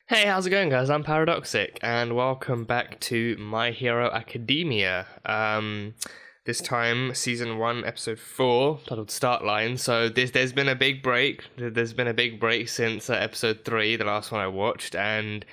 Hey, how's it going, guys? I'm Paradoxic, and welcome back to My Hero Academia. This time, Season 1, Episode 4, titled Start Line. So there's been a big break. There's been a big break since Episode 3, the last one I watched, and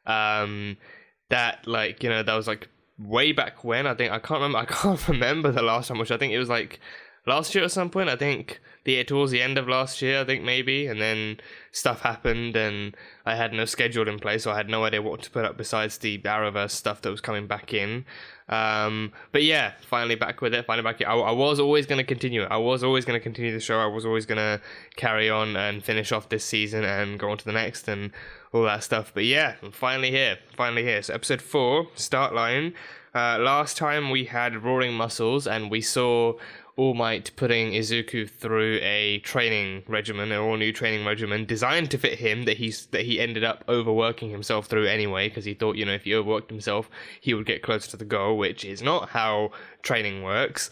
that was way back when. I can't remember the last time, which I think it was like last year at some point. I think towards the end of last year, I think maybe, and then stuff happened, and I had no schedule in place, so I had no idea what to put up besides the Arrowverse stuff that was coming back in. But yeah, finally back with it. Finally back. I was always going to continue it. I was always going to continue the show. I was always going to carry on and finish off this season and go on to the next and all that stuff. But yeah, I'm finally here. Finally here. So episode 4, Start Line. Last time we had Roaring Muscles, and we saw All Might putting Izuku through a training regimen, an all-new training regimen designed to fit him that he ended up overworking himself through anyway, because he thought, if he overworked himself, he would get closer to the goal, which is not how training works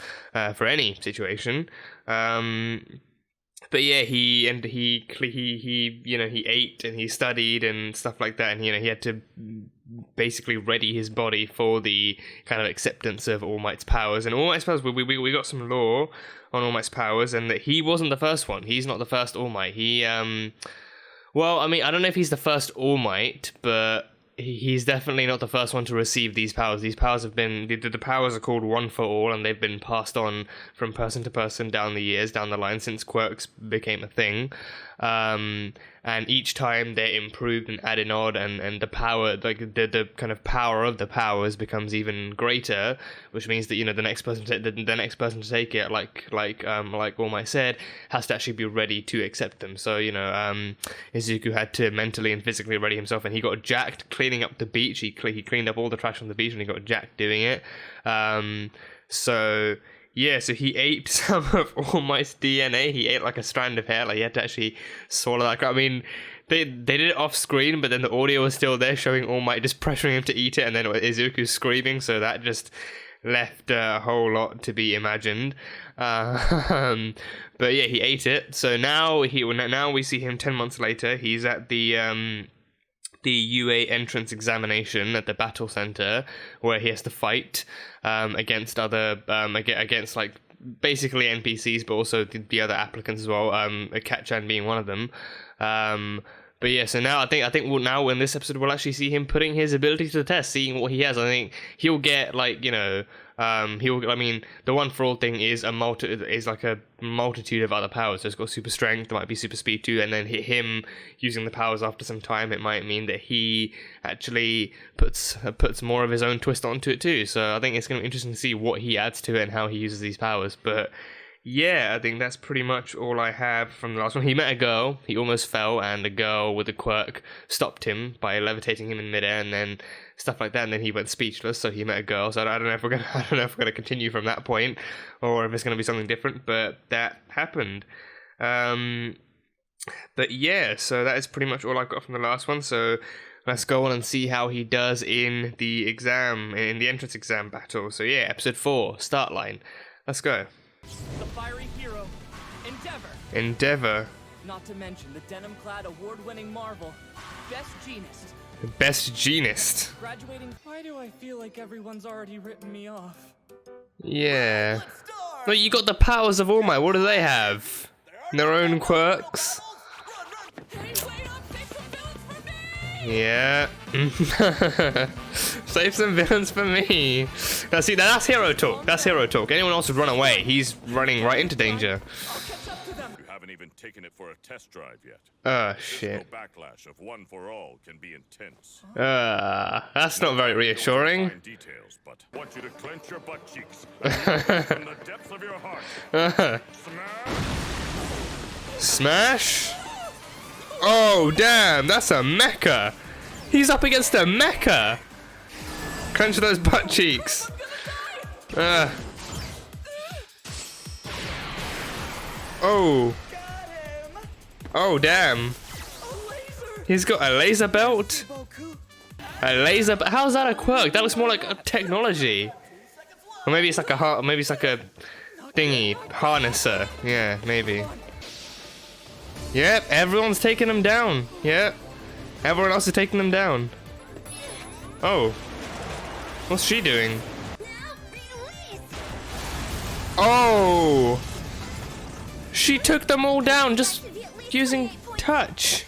for any situation. But yeah, he ate and he studied and stuff like that, and he had to basically ready his body for the kind of acceptance of All Might's powers. And All Might's powers, we got some lore on All Might's powers, and that he wasn't the first one. He's not the first All Might. Well, I mean, I don't know if he's the first All Might, but he's definitely not the first one to receive these powers. These powers have been, the powers are called One for All, and they've been passed on from person to person down the line, since quirks became a thing. And each time they're improved and added on, and the power, like the kind of power of the powers becomes even greater, which means that the next person to take it, like All Might said, has to actually be ready to accept them. So Izuku had to mentally and physically ready himself, and he got jacked cleaning up the beach. He cleaned up all the trash on the beach, and he got jacked doing it. So he ate some of All Might's DNA. He ate like a strand of hair. Like, he had to actually swallow that. I mean, they did it off screen, but then the audio was still there showing All Might just pressuring him to eat it, and then Izuku screaming. So that just left a whole lot to be imagined. But yeah, he ate it. So now we see him 10 months later. He's at the UA entrance examination at the battle center, where he has to fight against other against like basically NPCs, but also the other applicants as well. Katchan being one of them. But yeah, so now I think now in this episode we'll actually see him putting his ability to the test, seeing what he has. I think he'll get the One for All thing is like a multitude of other powers. So it's got super strength, there might be super speed too, and then him using the powers after some time, it might mean that he actually puts more of his own twist onto it too. So I think it's going to be interesting to see what he adds to it and how he uses these powers. But yeah, I think that's pretty much all I have from the last one. He met a girl, he almost fell, and a girl with a quirk stopped him by levitating him in midair, and then stuff like that, and then he went speechless, so he met a girl. So I don't know if we're gonna continue from that point, or if it's gonna be something different, but that happened. But yeah, so that is pretty much all I've got from the last one. So let's go on and see how he does in the entrance exam battle. So yeah, episode 4, Start Line. Let's go. The fiery hero, Endeavor. Not to mention the denim-clad award-winning Marvel, Best Jeanist. Best Jeanist. Graduating. Why do I feel like everyone's already written me off? Yeah. But you got the powers of All Might. What do they have? Their own quirks. Hey, wait up! Save some villains for me! Yeah. Save some villains for me. Now see, that's hero talk. That's hero talk. Anyone else would run away. He's running right into danger. I'll catch up to them. You haven't even taken it for a test drive yet. Shit. The backlash of One for All can be intense. That's not very reassuring. Fine details, but I want you to clench your butt cheeks from the depths of your heart. Smash? Oh, damn, that's a mecha. He's up against a mecha. Clench those butt cheeks. Oh. Oh, damn. He's got a laser belt. How's that a quirk? That looks more like a technology. Or maybe it's like a thingy, harnesser. Yeah, maybe. Yep, everyone's taking him down. Yep. Everyone else is taking them down. Oh. What's she doing? Oh! She took them all down just using touch.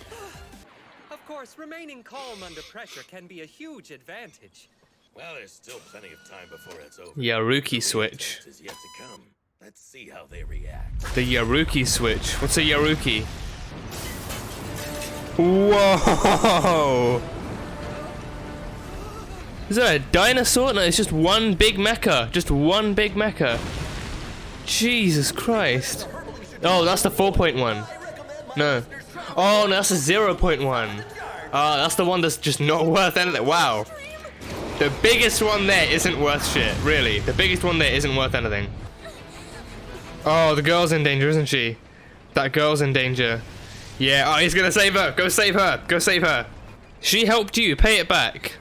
Of course, remaining calm under pressure can be a huge advantage. Well, there's still plenty of time before it's over. Yaruki switch. Is yet to come. Let's see how they react. The Yaruki switch. What's a Yaruki? Whoa! Is that a dinosaur? No, it's just one big mecha. Just one big mecha. Jesus Christ. Oh, that's the 4.1. No. Oh, no, that's the 0.1. Oh, that's the one that's just not worth anything. Wow. The biggest one there isn't worth shit, really. The biggest one there isn't worth anything. Oh, the girl's in danger, isn't she? That girl's in danger. Yeah, oh, he's gonna save her. Go save her. Go save her. She helped you. Pay it back.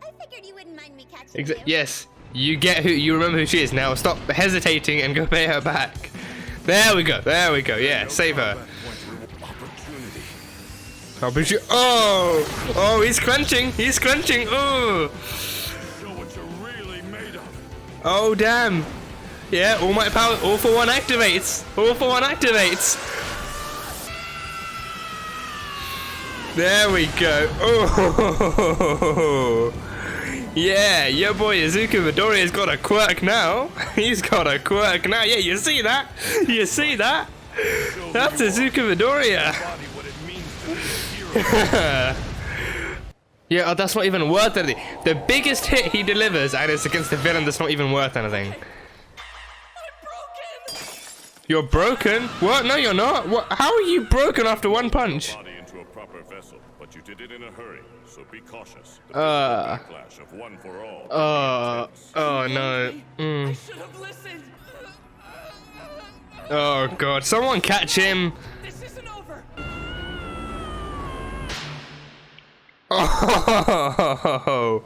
I figured you wouldn't mind me catching you. Yes. You get who. You remember who she is. Now stop hesitating and go pay her back. There we go. There we go. Yeah, save her. Oh, oh, he's clenching. He's clenching. Oh. Show what you're really made of. Oh, damn. Yeah, all my power. All for one activates. All for one activates. There we go. Oh. Yeah, your boy Izuku Midoriya's got a quirk now. He's got a quirk now. Yeah, you see that? You see that? That's Izuku Midoriya. Yeah, oh, that's not even worth anything. The biggest hit he delivers, and it's against the villain that's not even worth anything. You're broken? What? No, you're not. What? How are you broken after one punch? Body into a proper vessel, but you did it in a hurry, so be cautious. Backlash of one for all. Oh no. I should have listened. Oh god, someone catch him. This isn't over. Oh.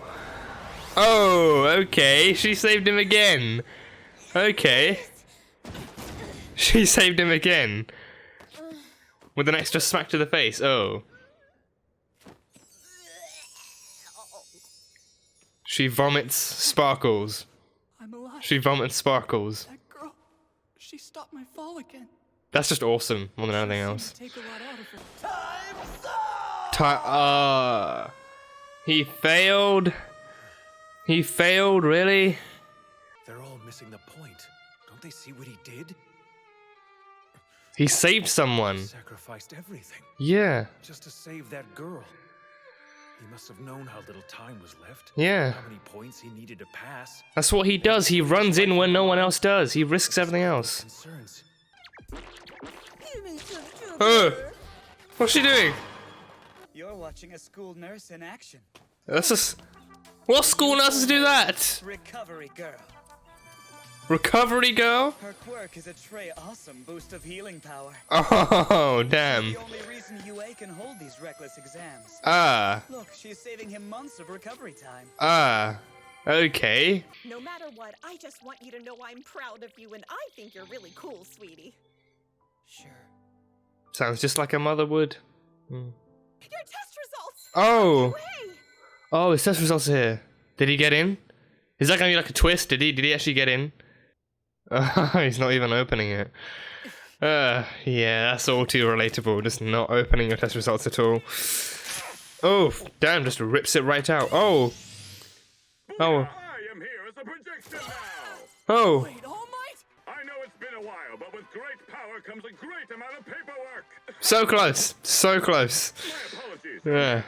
Oh, okay. She saved him again. Okay. She saved him again. With an extra smack to the face. Oh. She vomits sparkles. I'm alive. She vomits sparkles. That girl, she stopped my fall again. That's just awesome more than anything else. Take a lot out of her. He failed. He failed, really? They're all missing the point. Don't they see what he did? He saved someone. Sacrificed everything Yeah. just to save that girl. He must have known how little time was left. Yeah. How many points he needed to pass. That's what he does. He runs in when no one else does. He risks everything else. Concerns. Oh. What's she doing? You're watching a school nurse in action. That's just... What school nurses do that? Recovery girl. Recovery girl? Her quirk is a Trey awesome boost of healing power. Oh, damn. The only reason UA can hold these reckless exams. Ah. Look, she's saving him months of recovery time. Ah. Okay. No matter what, I just want you to know I'm proud of you and I think you're really cool, sweetie. Sure. Sounds just like a mother would. Your test results! Oh. Hey! Oh, his test results are here. Did he get in? Is that gonna be like a twist? Did he actually get in? He's not even opening it. Yeah, that's all too relatable. Just not opening your test results at all. Oh, damn, just rips it right out. Oh. Oh. I am here as a projection now. Oh. Wait, All Might? I know it's been a while, but with great power comes a great amount of paperwork. So close. So close. My apologies. Yeah.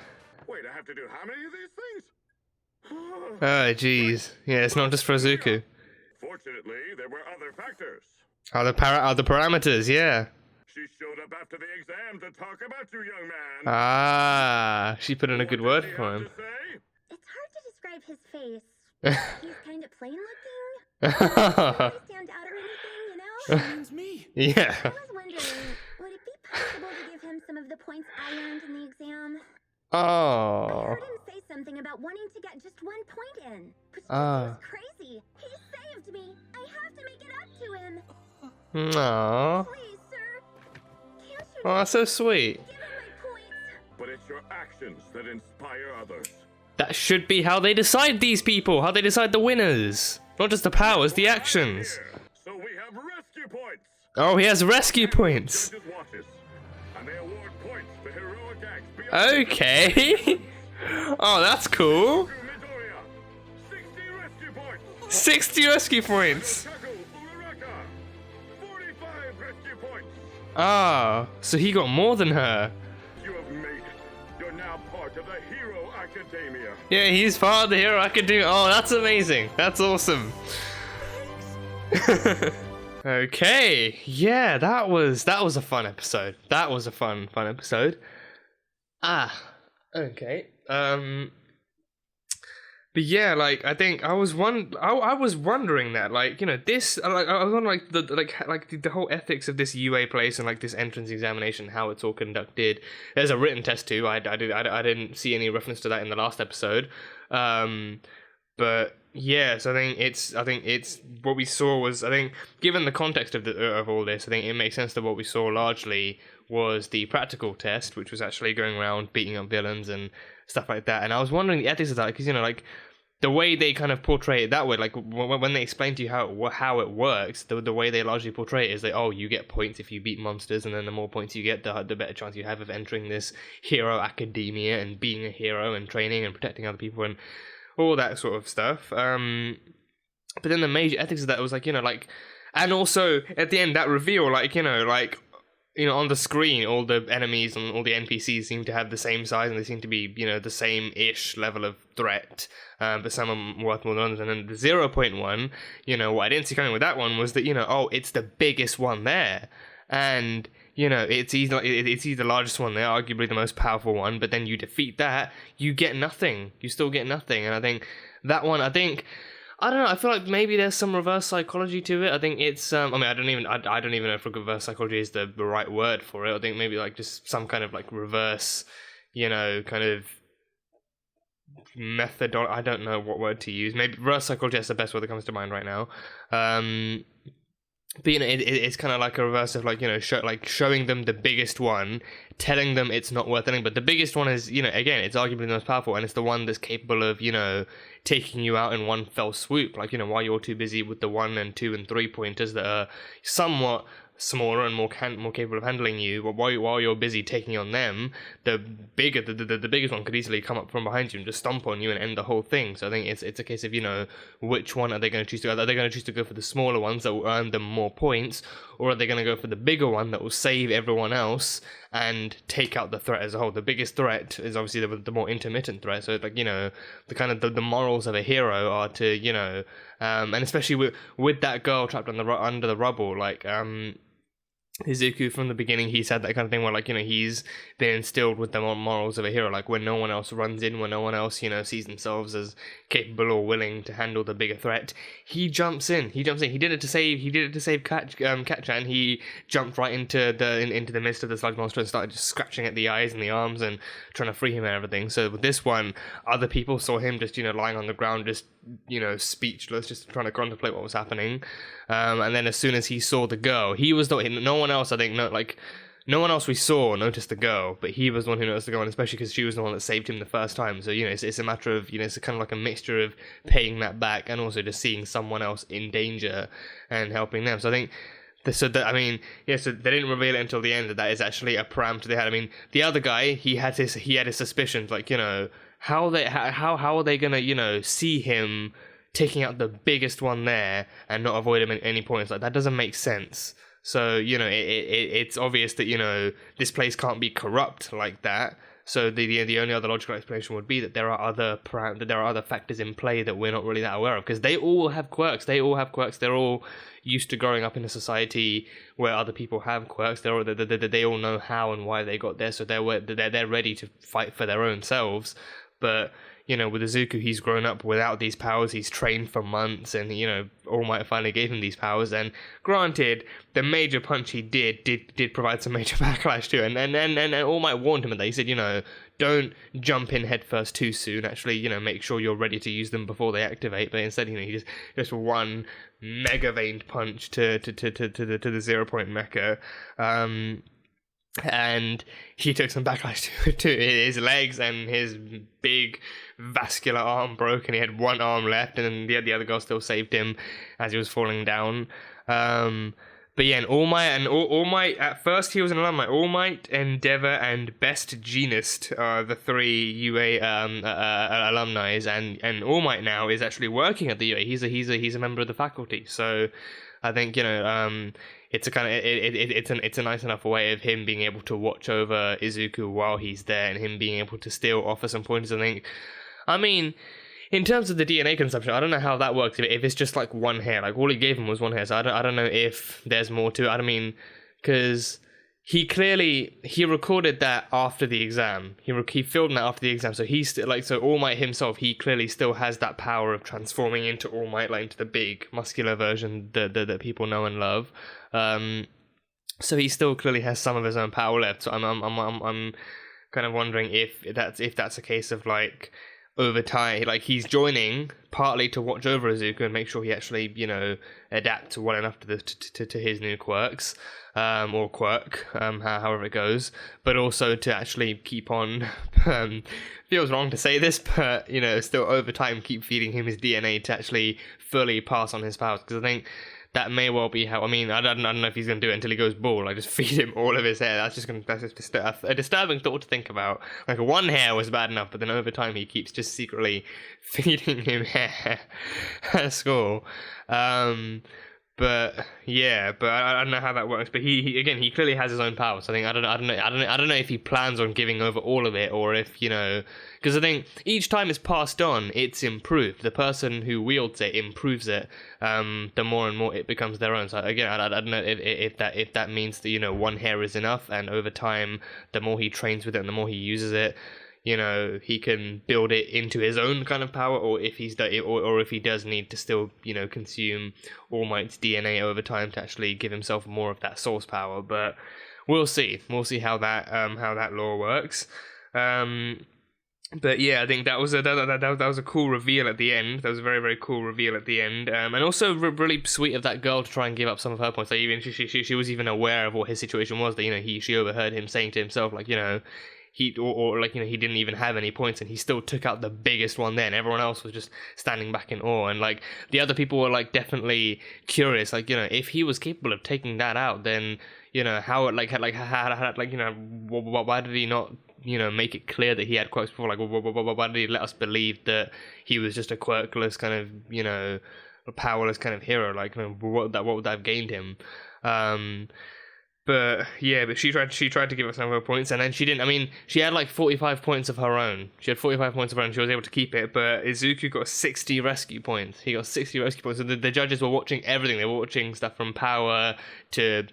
Wait, I have to do how many of these things? Oh, jeez. Yeah, it's not just for Izuku. Fortunately, there were other factors. Other parameters, yeah. She showed up after the exam to talk about you, young man. Ah, she put in a good What word did she for have him. to say? It's hard to describe his face. He's kind of plain looking. Doesn't really stand out or anything, you know? Means me. Yeah. I was wondering, would it be possible to give him some of the points I earned in the exam? I Oh. heard him say something about wanting to get just 1 point in, which just Ah. seems crazy. He saved me. I have to make it up to him. Aww. Please, sir. Can't you Oh, that's so sweet. give him my points? but it's your actions that inspire others. That should be how they decide these people, how they decide the winners. Not just the powers, the actions. Here, so we have rescue points. Oh, he has rescue points. Judges watches, and they award points for heroic acts beyond Okay. Oh, that's cool. Midoriya, 60 rescue points. 60 rescue points. Taku Uraraka, 45 rescue points. Ah, so he got more than her. You have made it. You're now part of the Hero Academia. Yeah, he's part of the Hero Academia. Oh, that's amazing. That's awesome. Okay, yeah, that was a fun episode. That was a fun episode. Okay. But yeah, like I think I was wondering that, like, you know, this, like, I was wondering like the whole ethics of this UA place and like this entrance examination, how it's all conducted. There's a written test too. I didn't see any reference to that in the last episode. But yeah, so I think it's what we saw was, I think, given the context of all this, I think it makes sense that what we saw largely was the practical test, which was actually going around beating up villains and stuff like that. And I was wondering the ethics of that, because, you know, like the way they kind of portray it that way, like when they explain to you how it works, the way they largely portray it is like, oh, you get points if you beat monsters, and then the more points you get, the better chance you have of entering this Hero Academia and being a hero and training and protecting other people and all that sort of stuff. But then the major ethics of that was like, you know, like, and also at the end that reveal, like, you know, on the screen, all the enemies and all the NPCs seem to have the same size, and they seem to be, you know, the same-ish level of threat, but some are worth more than others. And then the 0.1, you know, what I didn't see coming with that one was that, you know, oh, it's the biggest one there, and, you know, it's either the largest one there, arguably the most powerful one, but then you defeat that, you get nothing. You still get nothing, and I think that one, I don't know, I feel like maybe there's some reverse psychology to it. I think it's, I mean, I don't even know if reverse psychology is the right word for it. I think maybe like just some kind of like reverse, you know, kind of method, I don't know what word to use. Maybe reverse psychology is the best word that comes to mind right now. But, you know, it's kind of like a reverse of, like, you know, showing them the biggest one, telling them it's not worth anything, but the biggest one is, you know, again, it's arguably the most powerful, and it's the one that's capable of, you know, taking you out in one fell swoop, like, you know, while you're too busy with the 1 and 2 and 3 pointers that are somewhat smaller and more capable of handling you, but while you're busy taking on them, the biggest one could easily come up from behind you and just stomp on you and end the whole thing. So I think it's a case of, you know, which one are they going to choose to go? Are they going to choose to go for the smaller ones that will earn them more points, or are they going to go for the bigger one that will save everyone else and take out the threat as a whole? The biggest threat is obviously the more intermittent threat. So it's like, you know, the kind of the morals of a hero are to, you know, and especially with that girl trapped under the rubble, like Izuku from the beginning, he's had that kind of thing where, like, you know, he's been instilled with the morals of a hero, like when no one else runs in, when no one else, you know, sees themselves as capable or willing to handle the bigger threat, he jumps in. He did it to save Katchan. He jumped right into the midst of the sludge monster and started just scratching at the eyes and the arms and trying to free him and everything. So with this one, other people saw him just, you know, lying on the ground, just, you know, speechless, just trying to contemplate what was happening. And then as soon as he saw the girl, he was no one else, I think, no one else we saw noticed the girl, but he was the one who noticed the girl, and especially because she was the one that saved him the first time. So, you know, it's a matter of, you know, it's kind of like a mixture of paying that back and also just seeing someone else in danger and helping them. So I think, so they didn't reveal it until the end that is actually a parameter they had. I mean, the other guy, he had his suspicions, like, you know, how are they gonna, you know, see him taking out the biggest one there and not avoid him at any points? Like, that doesn't make sense. So, you know, it's obvious that, you know, this place can't be corrupt like that. So the only other logical explanation would be that there are other factors in play that we're not really that aware of, because they all have quirks. They're all used to growing up in a society where other people have quirks. They all know how and why they got there, so they're ready to fight for their own selves. But, you know, with Izuku, he's grown up without these powers. He's trained for months, and, you know, All Might finally gave him these powers. And granted, the major punch he did provide some major backlash to, and All Might warned him of that. He said, you know, don't jump in headfirst too soon. Actually, you know, make sure you're ready to use them before they activate. But instead, you know, he just one mega veined punch to the 0 point mecha. and he took some backlash to his legs, and his big vascular arm broke, and he had one arm left, and then the other girl still saved him as he was falling down. But yeah, and All Might, at first he was an alumni. All Might, Endeavor, and Best Genist are the 3 UA alumni, and All Might now is actually working at the UA. He's a member of the faculty, so I think, you know, it's a kind of it's a nice enough way of him being able to watch over Izuku while he's there, and him being able to still offer some pointers. I mean, in terms of the DNA consumption, I don't know how that works. If it's just like one hair, like all he gave him was one hair, so I don't know if there's more to it. I mean, because he recorded that after the exam. He filmed that after the exam, so he's still like, so All Might himself, he clearly still has that power of transforming into All Might, like into the big muscular version that people know and love. So he still clearly has some of his own power left. So I'm kind of wondering if that's a case of like, over time, like he's joining partly to watch over Izuku and make sure he actually, you know, adapts well enough to his new quirks, or quirk, however it goes, but also to actually keep on, feels wrong to say this, but, you know, still over time keep feeding him his DNA to actually fully pass on his powers, because I think that may well be how, I mean, I don't know if he's going to do it until he goes bald, like just feed him all of his hair. That's just a disturbing thought to think about. Like, one hair was bad enough, but then over time he keeps just secretly feeding him hair at school. But yeah, but I don't know how that works. But he clearly has his own power. So I think I don't know if he plans on giving over all of it, or if, you know, because I think each time it's passed on, it's improved. The person who wields it improves it. The more and more it becomes their own. So again, I don't know if that means that, you know, one hair is enough, and over time, the more he trains with it and the more he uses it, you know, he can build it into his own kind of power, or if if he does need to still, you know, consume All Might's DNA over time to actually give himself more of that source power. But we'll see how that lore works. But yeah, I think that was a cool reveal at the end. That was a very, very cool reveal at the end, and also really sweet of that girl to try and give up some of her points. Like, even she was even aware of what his situation was. That, you know, she overheard him saying to himself, like, you know, or like, you know, he didn't even have any points, and he still took out the biggest one there, and everyone else was just standing back in awe. And like, the other people were like definitely curious, like, you know, if he was capable of taking that out, then, you know, how, like, you know, why did he not, you know, make it clear that he had quirks before? Like, why did he let us believe that he was just a quirkless kind of, you know, a powerless kind of hero? Like, you know, what would that have gained him? But yeah, but she tried to give us some of her points, and then she didn't. I mean, she had like 45 points of her own. She had 45 points of her own. She was able to keep it, but Izuku got 60 rescue points. He got 60 rescue points. So the judges were watching everything. They were watching stuff from power to,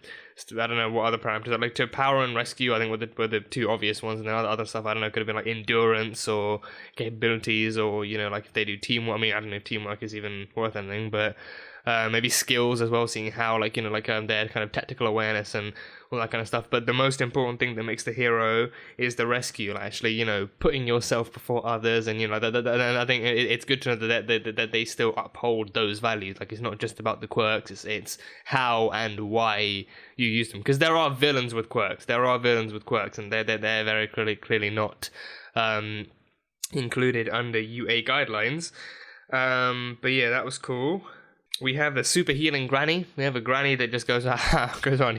I don't know what other parameters, like to power and rescue, I think were the two obvious ones, and then other stuff, I don't know, could have been like endurance or capabilities, or, you know, like if they do teamwork. I mean, I don't know if teamwork is even worth anything, but maybe skills as well, seeing how, like, you know, like their kind of tactical awareness and all that kind of stuff. But the most important thing that makes the hero is the rescue, like, actually, you know, putting yourself before others, and, you know, and I think it's good to know that they still uphold those values. Like, it's not just about the quirks, it's how and why you use them, because there are villains with quirks, and they're very clearly not included under UA guidelines. But yeah, that was cool. We have a super healing granny. We have a granny that just goes on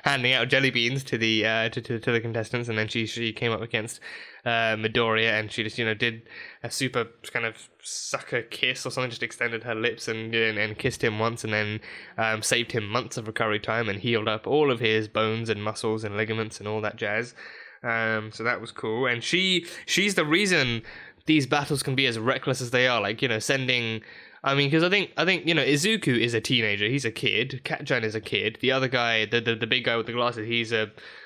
handing out jelly beans to the to the contestants, and then she came up against Midoriya, and she just, you know, did a super kind of sucker kiss or something, just extended her lips and kissed him once, and then saved him months of recovery time and healed up all of his bones and muscles and ligaments and all that jazz. So that was cool, and she's the reason these battles can be as reckless as they are. Like, you know, sending. I mean, because I think, you know, Izuku is a teenager. He's a kid. Katjan is a kid. The other guy, the big guy with the glasses,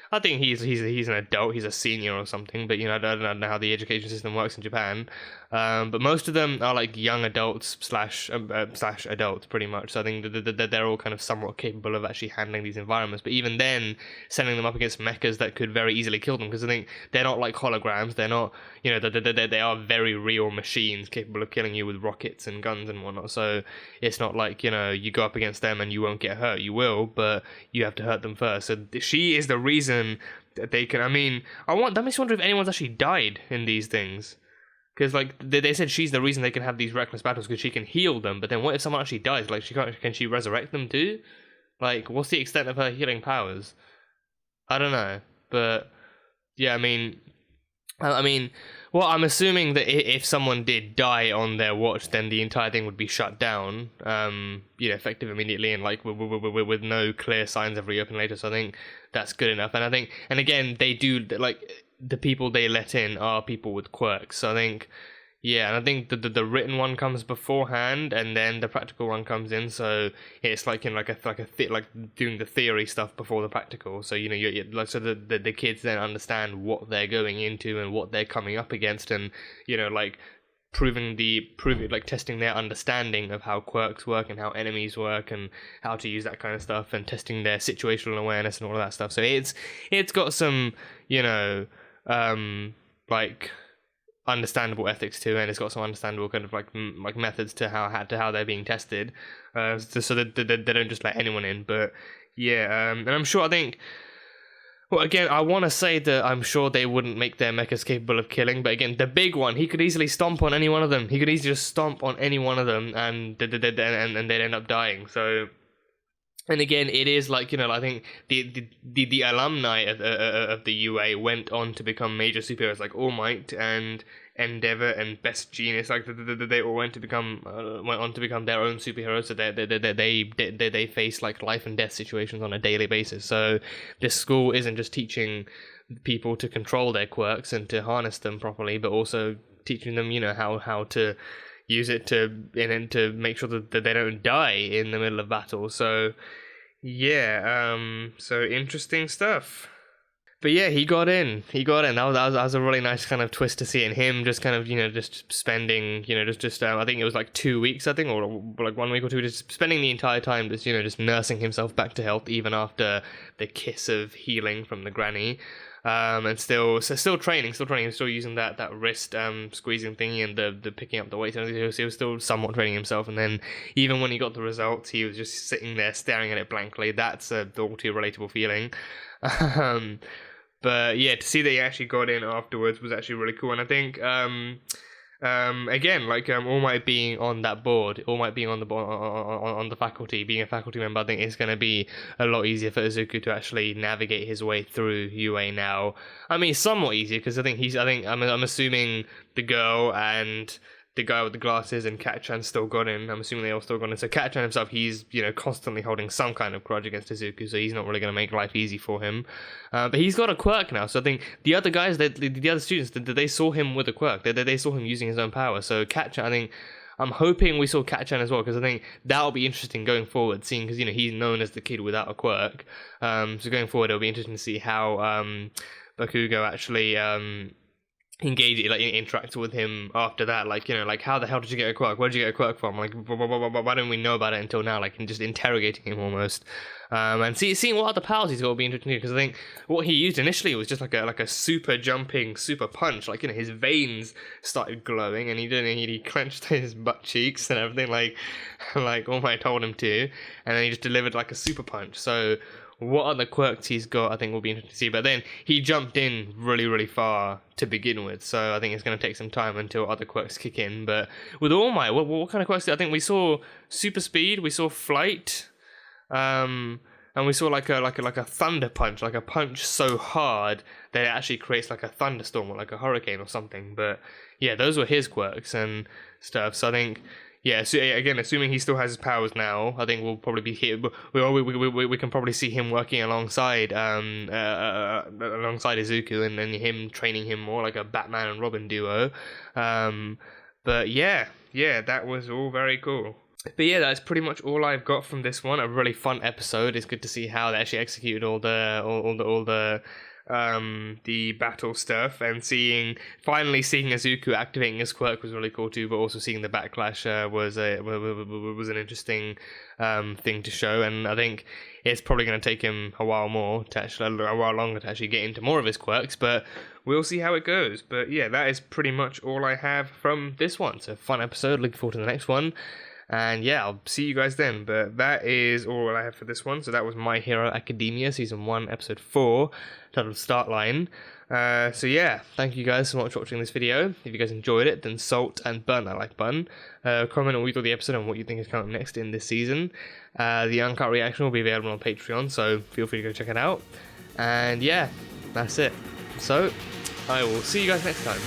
I think he's an adult. He's a senior or something. But, you know, I don't know how the education system works in Japan. But most of them are like young adults slash adults, pretty much. So I think that they're all kind of somewhat capable of actually handling these environments. But even then, sending them up against mechas that could very easily kill them, because I think they're not like holograms. They're not, you know, they are very real machines capable of killing you with rockets and guns and whatnot. So it's not like, you know, you go up against them and you won't get hurt. You will, but you have to hurt them first. So she is the reason and they can. I mean, that makes me wonder if anyone's actually died in these things. Because like they said, she's the reason they can have these reckless battles because she can heal them. But then what if someone actually dies? Like can she resurrect them too? Like what's the extent of her healing powers? I don't know, but yeah, I mean, well, I'm assuming that if someone did die on their watch, then the entire thing would be shut down, effective immediately, and like with no clear signs of reopening later. So I think that's good enough. And I think, and again, they do like the people they let in are people with quirks. So I think, yeah, and I think the written one comes beforehand, and then the practical one comes in. So it's like in like doing the theory stuff before the practical. So you're like, so the kids then understand what they're going into and what they're coming up against, and like testing their understanding of how quirks work and how enemies work and how to use that kind of stuff, and testing their situational awareness and all of that stuff. So it's got some like understandable ethics too, and it's got some understandable kind of like methods to how they're being tested, so that they don't just let anyone in. But yeah, and I'm sure, I think, well, again, I want to say that I'm sure they wouldn't make their mechas capable of killing, but again, the big one, he could easily stomp on any one of them. He could easily just stomp on any one of them, and they'd end up dying. So. And again, it is like, I think the alumni of the UA went on to become major superheroes like All Might and Endeavor and Best Genius. Like they all went on to become their own superheroes. So they face like life and death situations on a daily basis. So this school isn't just teaching people to control their quirks and to harness them properly, but also teaching them, how to use it to make sure that they don't die in the middle of battle. So yeah, so interesting stuff. But yeah, he got in. That was a really nice kind of twist to see in him, just kind of just spending I think it was like 2 weeks, I think, or like 1 week or two, just spending the entire time just nursing himself back to health, even after the kiss of healing from the granny. And still training, still using that wrist squeezing thingy and the picking up the weights, and he was still somewhat training himself. And then even when he got the results, he was just sitting there staring at it blankly. That's a all too relatable feeling. But yeah, to see that he actually got in afterwards was actually really cool. And I think again, like All Might being on that board, All Might being on the faculty, being a faculty member, I think it's going to be a lot easier for Izuku to actually navigate his way through UA now. I mean, somewhat easier because I'm assuming the girl and the guy with the glasses and Kat-chan still got in. I'm assuming they all still got in. So Kat-chan himself, he's constantly holding some kind of grudge against Izuku, so he's not really going to make life easy for him. But he's got a quirk now, so I think the other guys, the other students, they saw him with a quirk. They saw him using his own power. So Kat-chan, I'm hoping we saw Kat-chan as well, because I think that'll be interesting going forward, seeing because he's known as the kid without a quirk. So going forward, it'll be interesting to see how Bakugo actually interacts with him after that, like how the hell did you get a quirk? Where did you get a quirk from? Like why didn't we know about it until now? Like, and just interrogating him almost, and seeing what other powers he's got will be interesting, because I think what he used initially was just like a super jumping super punch. Like his veins started glowing, and he clenched his butt cheeks and everything, like All Might told him to, and then he just delivered like a super punch. So what other quirks he's got, I think, will be interesting to see. But then he jumped in really, really far to begin with, so I think it's going to take some time until other quirks kick in. But with All Might, what kind of quirks? I think we saw super speed, we saw flight, and we saw like a thunder punch, like a punch so hard that it actually creates like a thunderstorm or like a hurricane or something. But yeah, those were his quirks and stuff. So I think, yeah, so again, assuming he still has his powers now, I think we'll probably be here. We can probably see him working alongside Izuku, and then him training him more like a Batman and Robin duo. But yeah, that was all very cool. But yeah, that's pretty much all I've got from this one. A really fun episode. It's good to see how they actually executed all the battle stuff, and finally seeing Izuku activating his quirk was really cool too, but also seeing the backlash was an interesting thing to show. And I think it's probably going to take him a while longer to actually get into more of his quirks, but we'll see how it goes. But yeah, that is pretty much all I have from this one. So fun episode, looking forward to the next one. And yeah, I'll see you guys then. But that is all I have for this one. So that was My Hero Academia Season 1, Episode 4, titled Start Line. So yeah, thank you guys so much for watching this video. If you guys enjoyed it, then salt and bun, I like bun. Comment on what you thought of the episode and what you think is coming up next in this season. The uncut reaction will be available on Patreon, so feel free to go check it out. And yeah, that's it. So, I will see you guys next time.